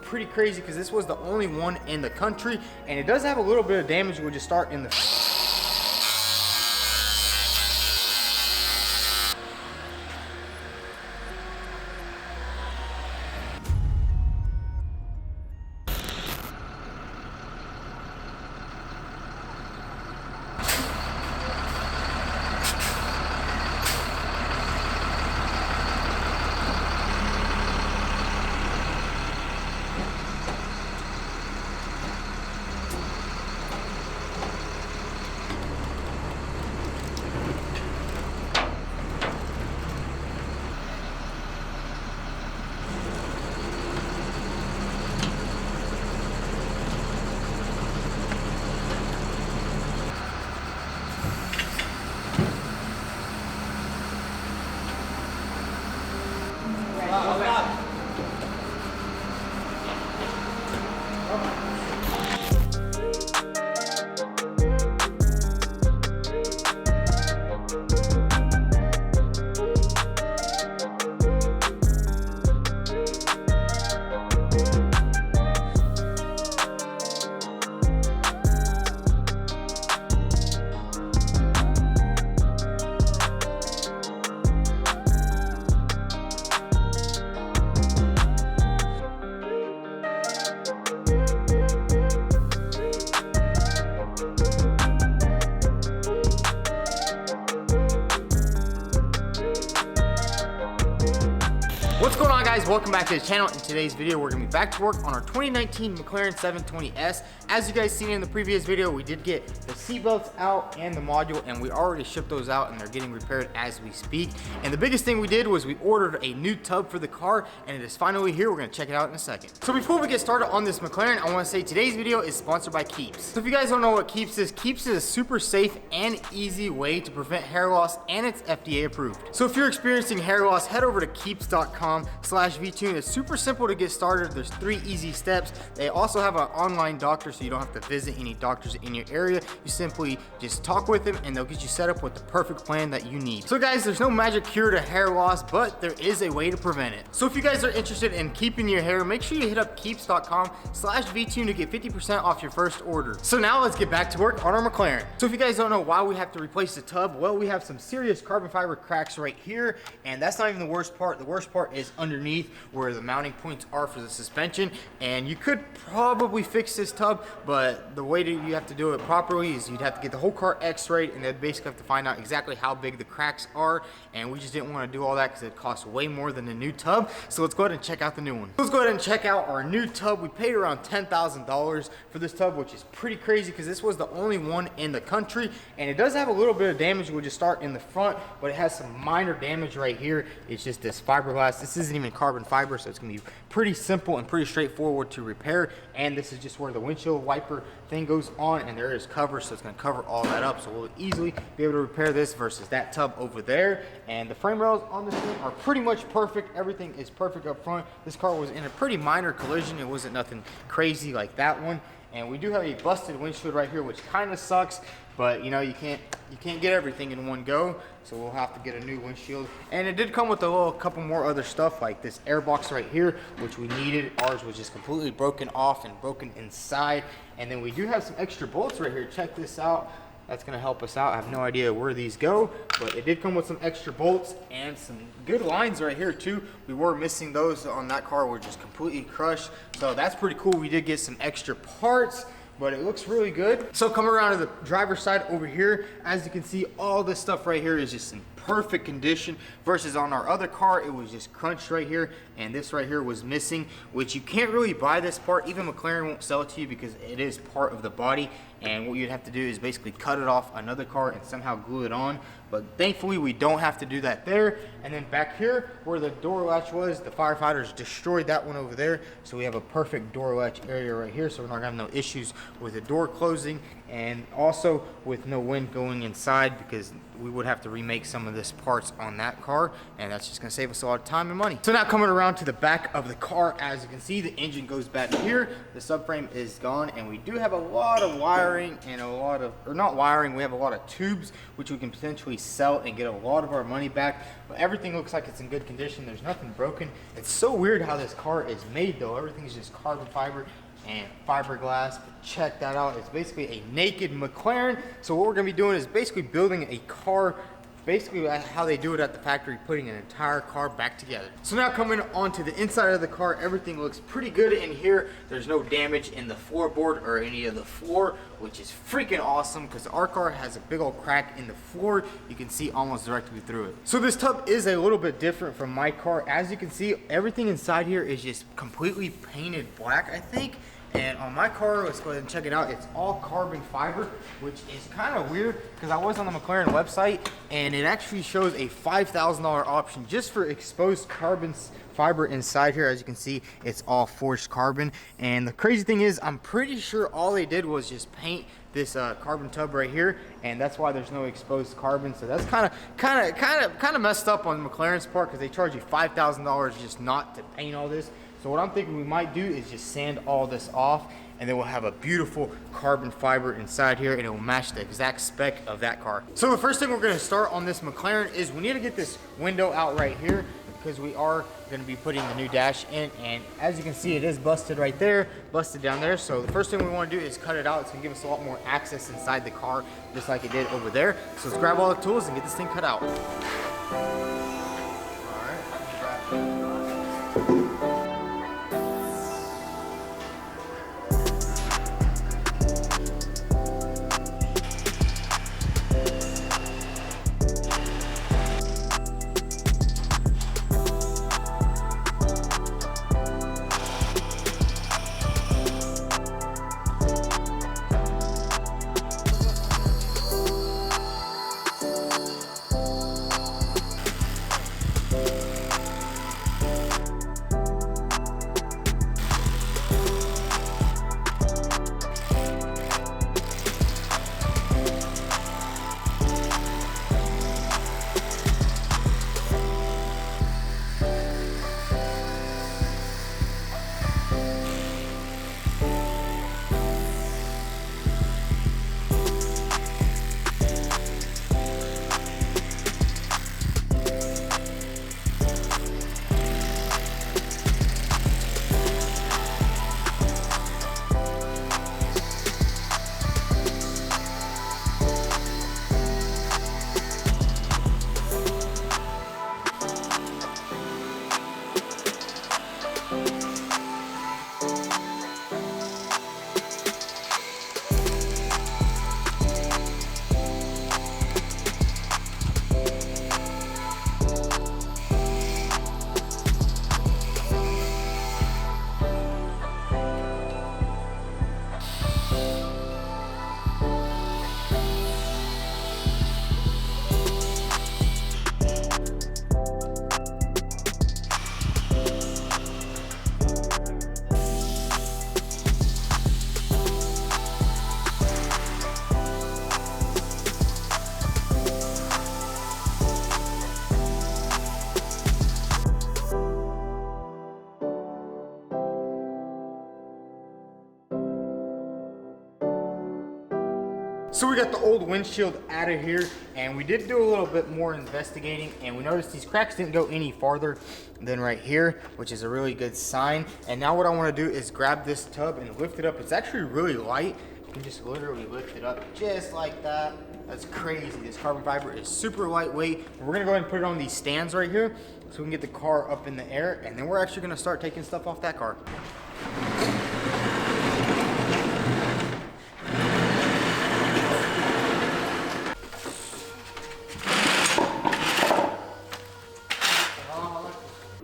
pretty crazy because this was the only one in the country, and it does have a little bit of damage. We'll just start in the What's going on, guys? Welcome back to the channel. In today's video, we're gonna be back to work on our 2019 McLaren 720s. As you guys seen in the previous video, we did get the seatbelts out and the module, and we already shipped those out and they're getting repaired as we speak. And the biggest thing we did was we ordered a new tub for the car, and it is finally here. We're gonna check it out in a second. So before we get started on this McLaren, I wanna say today's video is sponsored by Keeps. So if you guys don't know what Keeps is a super safe and easy way to prevent hair loss, and it's FDA approved. So if you're experiencing hair loss, head over to keeps.com/vTuned. It's super simple to get started. There's 3 easy steps. They also have an online doctor, so you don't have to visit any doctors in your area. You simply just talk with them and they'll get you set up with the perfect plan that you need. So guys, there's no magic cure to hair loss, but there is a way to prevent it. So if you guys are interested in keeping your hair, make sure you hit up keeps.com/vTuned to get 50% off your first order. So now let's get back to work on our McLaren. So if you guys don't know why we have to replace the tub, well, we have some serious carbon fiber cracks right here, and that's not even the worst part. The worst part is underneath where the mounting points are for the suspension, and you could probably fix this tub, but the way that you have to do it properly is you'd have to get the whole car x-rayed, and they'd basically have to find out exactly how big the cracks are, and we just didn't want to do all that because it costs way more than the new tub. So let's go ahead and check out the new one. Let's go ahead and check out our new tub. We paid around $10,000 for this tub, which is pretty crazy because this was the only one in the country, and it does have a little bit of damage. We'll just start in the front, but it has some minor damage right here. It's just this fiberglass. This isn't even carbon fiber, so it's gonna be pretty simple and pretty straightforward to repair. And this is just where the windshield wiper thing goes on, and there is cover, so it's gonna cover all that up, so we'll easily be able to repair this versus that tub over there. And the frame rails on this thing are pretty much perfect. Everything is perfect up front. This car was in a pretty minor collision. It wasn't nothing crazy like that one. And we do have a busted windshield right here, which kind of sucks, but you know, you can't get everything in one go, so we'll have to get a new windshield. And it did come with a couple more other stuff, like this air box right here, which we needed. Ours was just completely broken off and broken inside. And then we do have some extra bolts right here. Check this out. That's gonna help us out. I have no idea where these go, but it did come with some extra bolts and some good lines right here too. We were missing those on that car. We're just completely crushed. So that's pretty cool. We did get some extra parts, but it looks really good. So coming around to the driver's side over here, as you can see, all this stuff right here is just in perfect condition, versus on our other car, it was just crunched right here, and this right here was missing, which you can't really buy this part. Even McLaren won't sell it to you because it is part of the body, and what you'd have to do is basically cut it off another car and somehow glue it on. But thankfully we don't have to do that there. And then back here where the door latch was, the firefighters destroyed that one over there, so we have a perfect door latch area right here, so we're not gonna have no issues with the door closing, and also with no wind going inside, because we would have to remake some of this parts on that car, and that's just gonna save us a lot of time and money. So now coming around to the back of the car, as you can see, the engine goes back here, the subframe is gone, and we do have a lot of wire wiring and a lot of, or not wiring, we have a lot of tubes which we can potentially sell and get a lot of our money back. But everything looks like it's in good condition. There's nothing broken. It's so weird how this car is made though. Everything's just carbon fiber and fiberglass. But check that out. It's basically a naked McLaren. So what we're gonna be doing is basically building a car, basically how they do it at the factory, putting an entire car back together. So now coming onto the inside of the car, everything looks pretty good in here. There's no damage in the floorboard or any of the floor, which is freaking awesome because our car has a big old crack in the floor. You can see almost directly through it. So this tub is a little bit different from my car. As you can see, everything inside here is just completely painted black, I think. And on my car, let's go ahead and check it out. It's all carbon fiber, which is kind of weird because I was on the McLaren website and it actually shows a $5,000 option just for exposed carbon fiber inside here. As you can see, it's all forged carbon. And the crazy thing is, I'm pretty sure all they did was just paint this carbon tub right here, and that's why there's no exposed carbon. So that's kind of messed up on McLaren's part because they charge you $5,000 just not to paint all this. So what I'm thinking we might do is just sand all this off, and then we'll have a beautiful carbon fiber inside here, and it will match the exact spec of that car. So the first thing we're gonna start on this McLaren is we need to get this window out right here because we are gonna be putting the new dash in, and as you can see, it is busted right there, busted down there. So the first thing we wanna do is cut it out. It's gonna give us a lot more access inside the car, just like it did over there. So let's grab all the tools and get this thing cut out. So we got the old windshield out of here, and we did do a little bit more investigating, and we noticed these cracks didn't go any farther than right here, which is a really good sign. And now what I want to do is grab this tub and lift it up. It's actually really light. You can just literally lift it up just like that. That's crazy. This carbon fiber is super lightweight. We're gonna go ahead and put it on these stands right here so we can get the car up in the air, and then we're actually gonna start taking stuff off that car.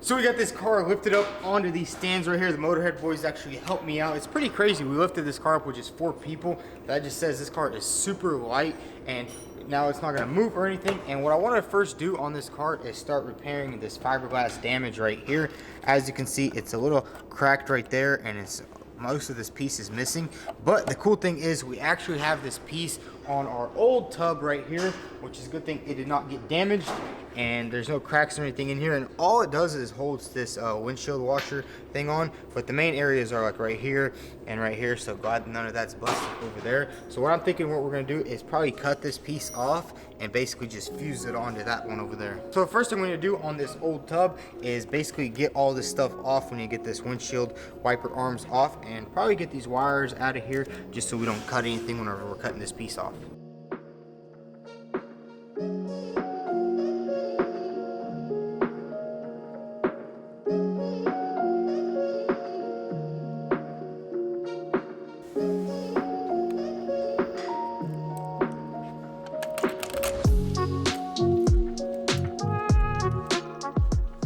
So we got this car lifted up onto these stands right here. The Motorhead boys actually helped me out. It's pretty crazy. We lifted this car up with just 4 people. That just says this car is super light, and now it's not gonna move or anything. And what I wanna first do on this car is start repairing this fiberglass damage right here. As you can see, it's a little cracked right there, and it's most of this piece is missing. But the cool thing is we actually have this piece on our old tub right here, which is a good thing it did not get damaged. and there's no cracks or anything in here, and all it does is holds this windshield washer thing on, but the main areas are like right here and right here, so glad none of that's busted over there. So what I'm thinking what we're gonna do is probably cut this piece off and basically just fuse it onto that one over there. So the first thing we're gonna do on this old tub is basically get all this stuff off when you get this windshield wiper arms off, and probably get these wires out of here just so we don't cut anything whenever we're cutting this piece off.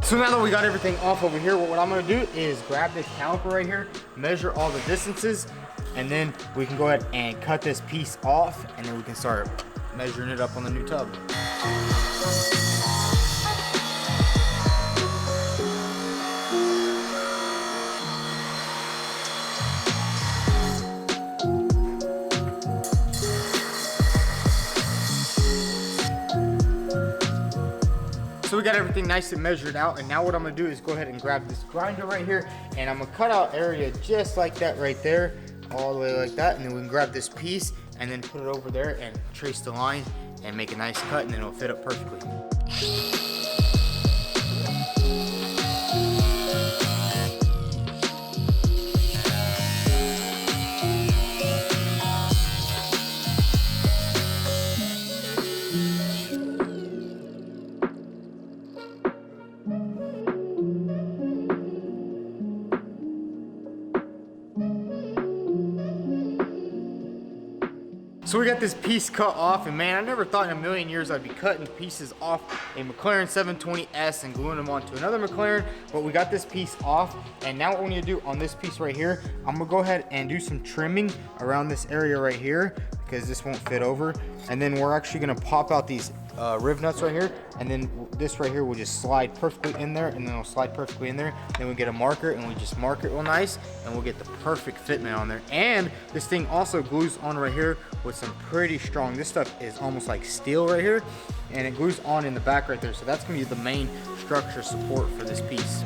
So now that we got everything off over here, what I'm gonna do is grab this caliper right here, measure all the distances, and then we can go ahead and cut this piece off, and then we can start measuring it up on the new tub. So we got everything nice and measured out, and now what I'm gonna do is go ahead and grab this grinder right here, and I'm gonna cut out area just like that right there, all the way like that, and then we can grab this piece and then put it over there and trace the line and make a nice cut, and then it'll fit up perfectly. So we got this piece cut off, and man, I never thought in a million years I'd be cutting pieces off a McLaren 720s and gluing them onto another McLaren, but we got this piece off, and now what we need to do on this piece right here, I'm gonna go ahead and do some trimming around this area right here because this won't fit over, and then we're actually gonna pop out these riv nuts right here, and then this right here will just slide perfectly in there, and then it'll slide perfectly in there. Then we get a marker and we just mark it real nice, and we'll get the perfect fitment on there. And this thing also glues on right here with some pretty strong, this stuff is almost like steel right here, and it glues on in the back right there. So that's gonna be the main structure support for this piece.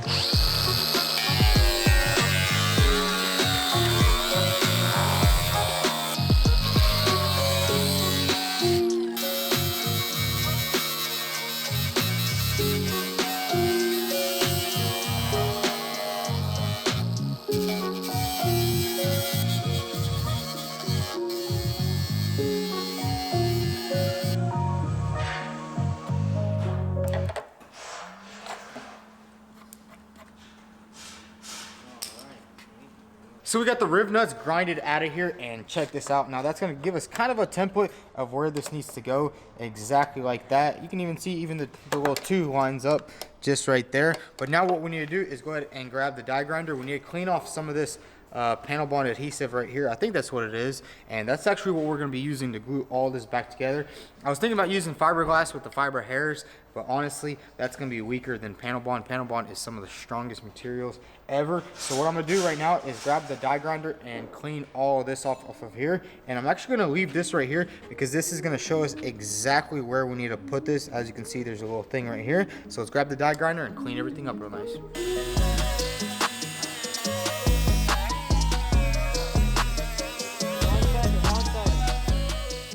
So we got the riv nuts grinded out of here, and check this out. Now that's gonna give us kind of a template of where this needs to go, exactly like that. You can even see even the little two lines up just right there. But now what we need to do is go ahead and grab the die grinder. We need to clean off some of this panel bond adhesive right here. I think that's what it is, and that's actually what we're going to be using to glue all this back together. I was thinking about using fiberglass with the fiber hairs, but honestly that's going to be weaker than panel bond. Panel bond is some of the strongest materials ever. So what I'm going to do right now is grab the die grinder and clean all of this off of here, and I'm actually going to leave this right here because this is going to show us exactly where we need to put this. As you can see, there's a little thing right here. So let's grab the die grinder and clean everything up real nice.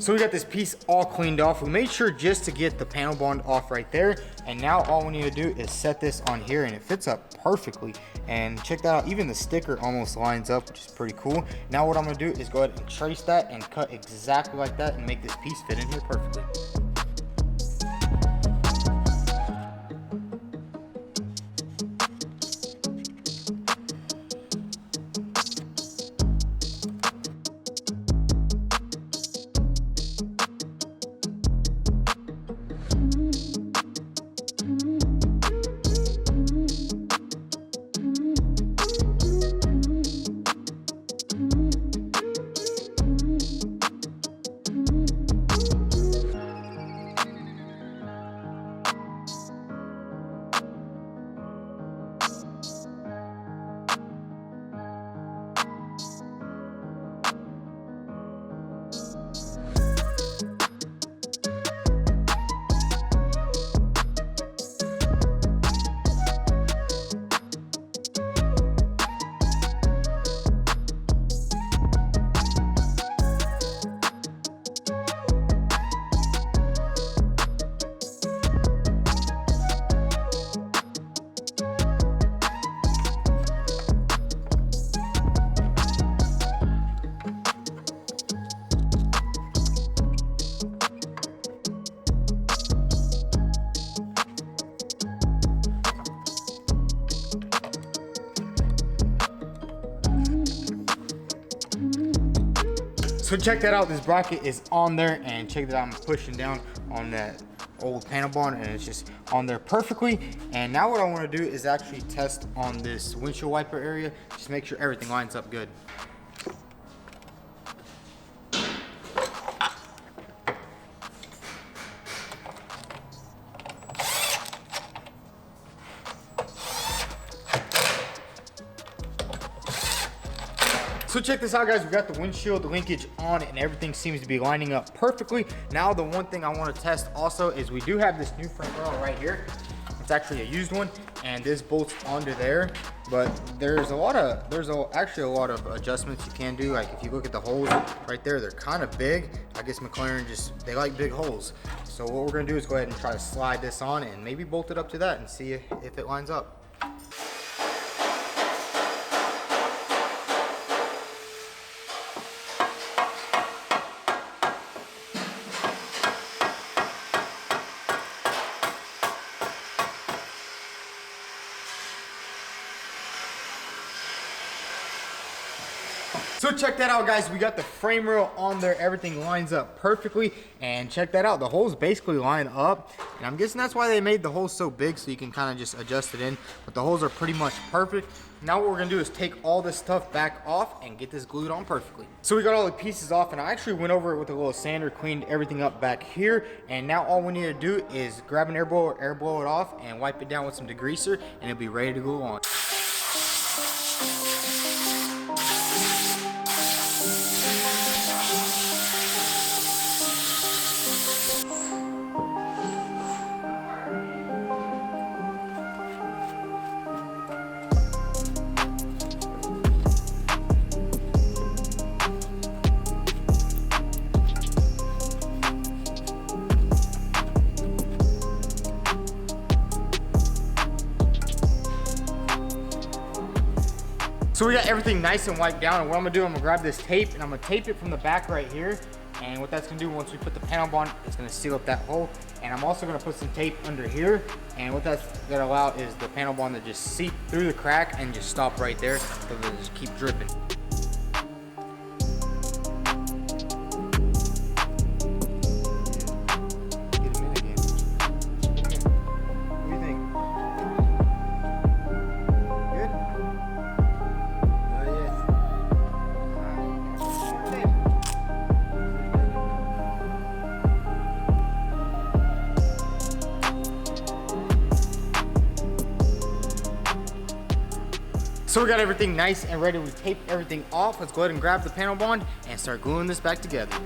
So we got this piece all cleaned off. We made sure just to get the panel bond off right there. And now all we need to do is set this on here, and it fits up perfectly. And check that out, even the sticker almost lines up, which is pretty cool. Now what I'm gonna do is go ahead and trace that and cut exactly like that and make this piece fit in here perfectly. So check that out, this bracket is on there, and check that out, I'm pushing down on that old panel bond and it's just on there perfectly. And now what I want to do is actually test on this windshield wiper area, just make sure everything lines up good. So check this out, guys, we got the windshield linkage on and everything seems to be lining up perfectly. Now the one thing I want to test also is we do have this new front rail right here. It's actually a used one and this bolts onto there, but there's actually a lot of adjustments you can do. Like if you look at the holes right there, they're kind of big. I guess McLaren they like big holes. So what we're gonna do is go ahead and try to slide this on and maybe bolt it up to that and see if it lines up. So check that out, guys, we got the frame rail on there, everything lines up perfectly, and check that out, the holes basically line up, and I'm guessing that's why they made the holes so big, so you can kind of just adjust it in, but the holes are pretty much perfect. Now what we're gonna do is take all this stuff back off and get this glued on perfectly. So we got all the pieces off, and I actually went over it with a little sander, cleaned everything up back here, and now all we need to do is grab an air blower, air blow it off, and wipe it down with some degreaser, and it'll be ready to glue on. So we got everything nice and wiped down, and what I'm gonna do, I'm gonna grab this tape and I'm gonna tape it from the back right here. And what that's gonna do, once we put the panel bond, it's gonna seal up that hole. And I'm also gonna put some tape under here. And what that's gonna allow is the panel bond to just seep through the crack and just stop right there, so it'll just keep dripping. So we got everything nice and ready. We taped everything off. Let's go ahead and grab the panel bond and start gluing this back together.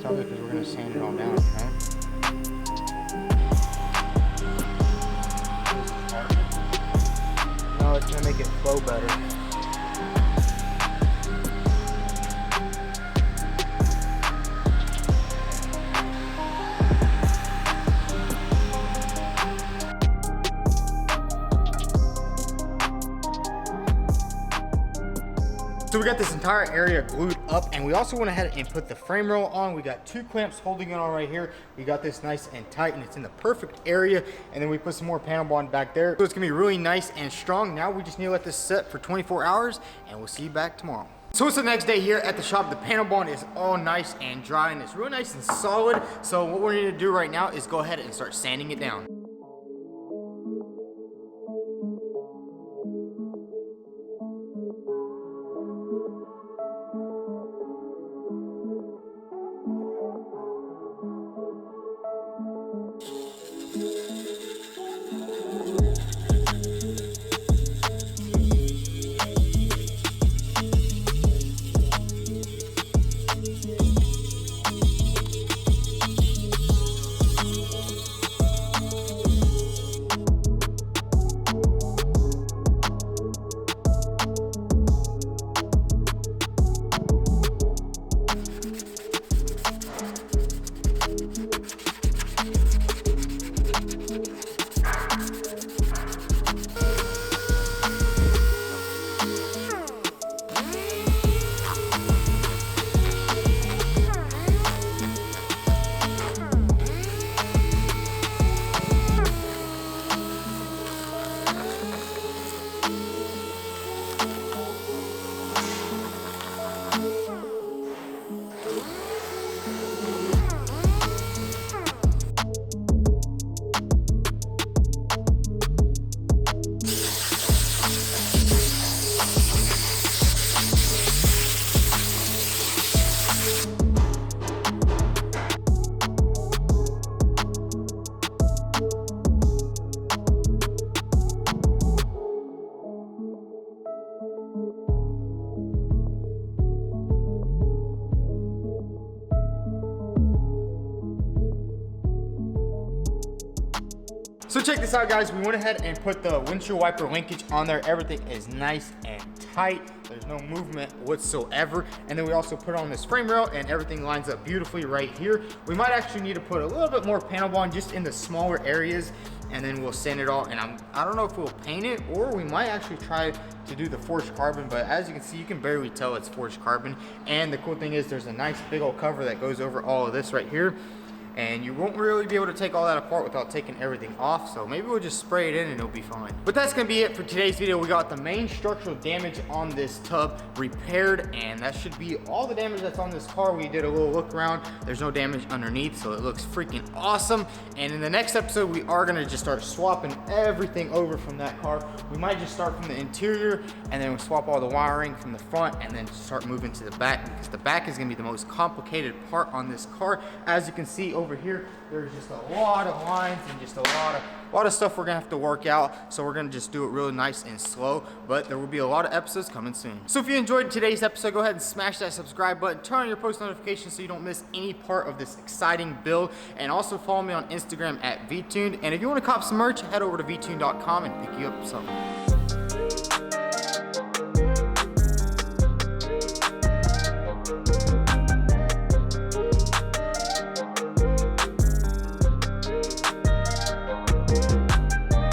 Because we're going to sand it all down, right? No, it's going to make it flow better. So we got this entire area glued up, and we also went ahead and put the frame rail on. We got 2 clamps holding it on right here. We got this nice and tight, and it's in the perfect area. And then we put some more panel bond back there. So it's gonna be really nice and strong. Now we just need to let this set for 24 hours, and we'll see you back tomorrow. So it's the next day here at the shop. The panel bond is all nice and dry, and it's really nice and solid. So what we're gonna do right now is go ahead and start sanding it down. So check this out, guys. We went ahead and put the windshield wiper linkage on there. Everything is nice and tight. There's no movement whatsoever. And then we also put on this frame rail and everything lines up beautifully right here. We might actually need to put a little bit more panel bond just in the smaller areas, and then we'll sand it all. And I don't know if we'll paint it, or we might actually try to do the forged carbon, but as you can see, you can barely tell it's forged carbon. And the cool thing is there's a nice big old cover that goes over all of this right here, and you won't really be able to take all that apart without taking everything off. So maybe we'll just spray it in and it'll be fine. But that's gonna be it for today's video. We got the main structural damage on this tub repaired, and that should be all the damage that's on this car. We did a little look around. There's no damage underneath, so it looks freaking awesome. And in the next episode, we are gonna just start swapping everything over from that car. We might just start from the interior, and then we'll swap all the wiring from the front, and then start moving to the back, because the back is gonna be the most complicated part on this car. As you can see over here, there's just a lot of lines and just a lot of stuff we're gonna have to work out. So we're gonna just do it really nice and slow, but there will be a lot of episodes coming soon. So if you enjoyed today's episode, go ahead and smash that subscribe button, turn on your post notifications so you don't miss any part of this exciting build, and also follow me on Instagram at vTuned. And if you want to cop some merch, head over to vTuned.com and pick you up something.